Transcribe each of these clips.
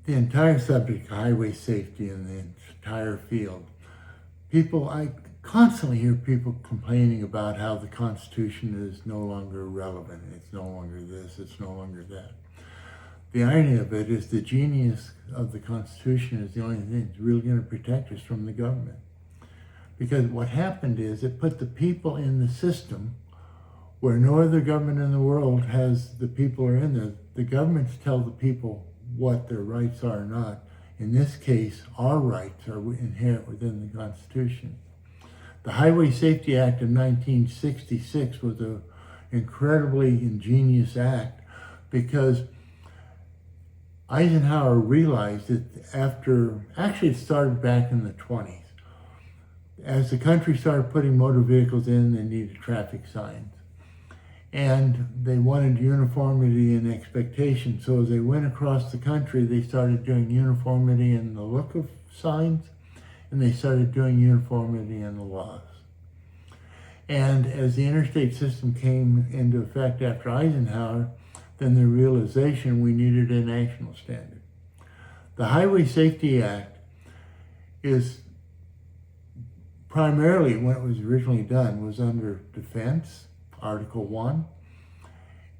the entire subject of highway safety in the entire field. I constantly hear people complaining about how the Constitution is no longer relevant. It's no longer this, it's no longer that. The irony of it is the genius of the Constitution is the only thing that's really going to protect us from the government. Because what happened is it put the people in the system where no other government in the world has the people are in there. The governments tell the people what their rights are or not. In this case, our rights are inherent within the Constitution. The Highway Safety Act of 1966 was an incredibly ingenious act because Eisenhower realized that actually it started back in the 20s. As the country started putting motor vehicles in, they needed traffic signs. And they wanted uniformity and expectation. So as they went across the country, they started doing uniformity in the look of signs, and they started doing uniformity in the laws. And as the interstate system came into effect after Eisenhower, then the realization we needed a national standard. The Highway Safety Act is primarily, when it was originally done, was under defense, Article 1.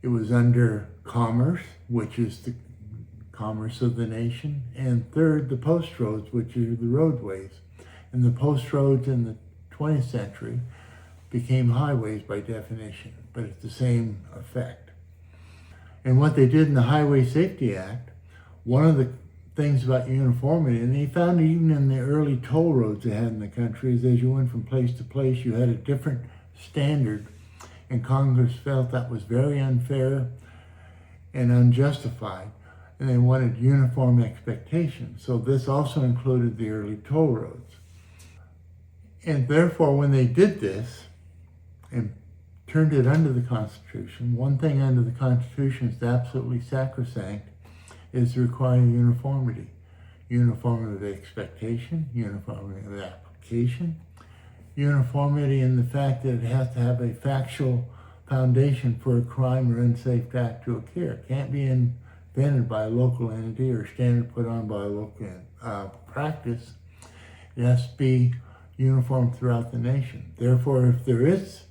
It was under commerce, which is the commerce of the nation. And third, the post roads, which are the roadways. And the post roads in the 20th century became highways by definition, but it's the same effect. And what they did in the Highway Safety Act, one of the things about uniformity, and they found even in the early toll roads they had in the country, is as you went from place to place, you had a different standard. And Congress felt that was very unfair and unjustified, and they wanted uniform expectations. So this also included the early toll roads. And therefore, when they did this and turned it under the Constitution, one thing under the Constitution is absolutely sacrosanct, is requiring uniformity. Uniformity of expectation, uniformity of application, uniformity in the fact that it has to have a factual foundation for a crime or unsafe act to occur. It can't be invented by a local entity or standard put on by a local practice. It has to be uniform throughout the nation. Therefore, if there is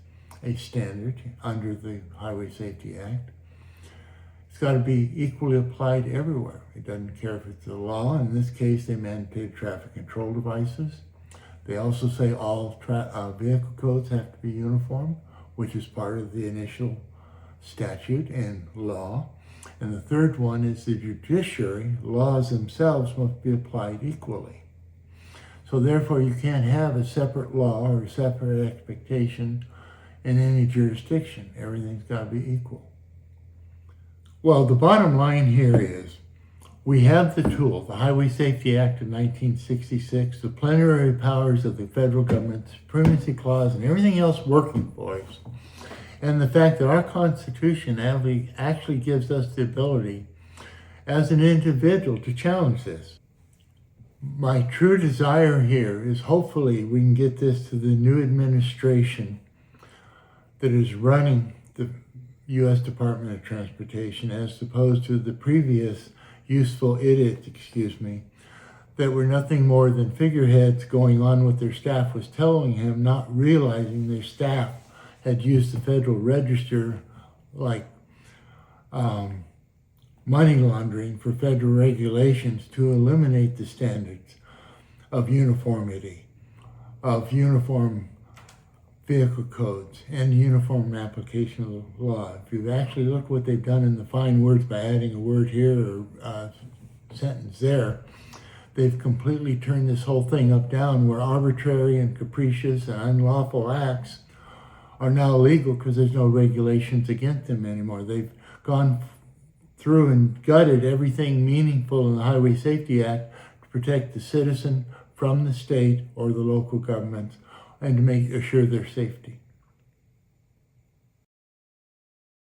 a standard under the Highway Safety Act, it's got to be equally applied everywhere. It doesn't care if it's a law. In this case, they mandate traffic control devices. They also say all vehicle codes have to be uniform, which is part of the initial statute and law. And the third one is the judiciary. Laws themselves must be applied equally. So therefore, you can't have a separate law or a separate expectation in any jurisdiction. Everything's got to be equal. Well, the bottom line here is we have the tool, the Highway Safety Act of 1966, the plenary powers of the federal government, the Supremacy Clause, and everything else working for us. And the fact that our Constitution actually gives us the ability as an individual to challenge this. My true desire here is hopefully we can get this to the new administration that is running the U.S. Department of Transportation as opposed to the previous useful idiots, that were nothing more than figureheads going on what their staff was telling him, not realizing their staff had used the Federal Register like money laundering for federal regulations to eliminate the standards of uniformity, of uniform vehicle codes, and uniform application of the law. If you actually look what they've done in the fine words by adding a word here or a sentence there, they've completely turned this whole thing up down where arbitrary and capricious and unlawful acts are now illegal because there's no regulations against them anymore. They've gone through and gutted everything meaningful in the Highway Safety Act to protect the citizen from the state or the local governments and to make assure their safety.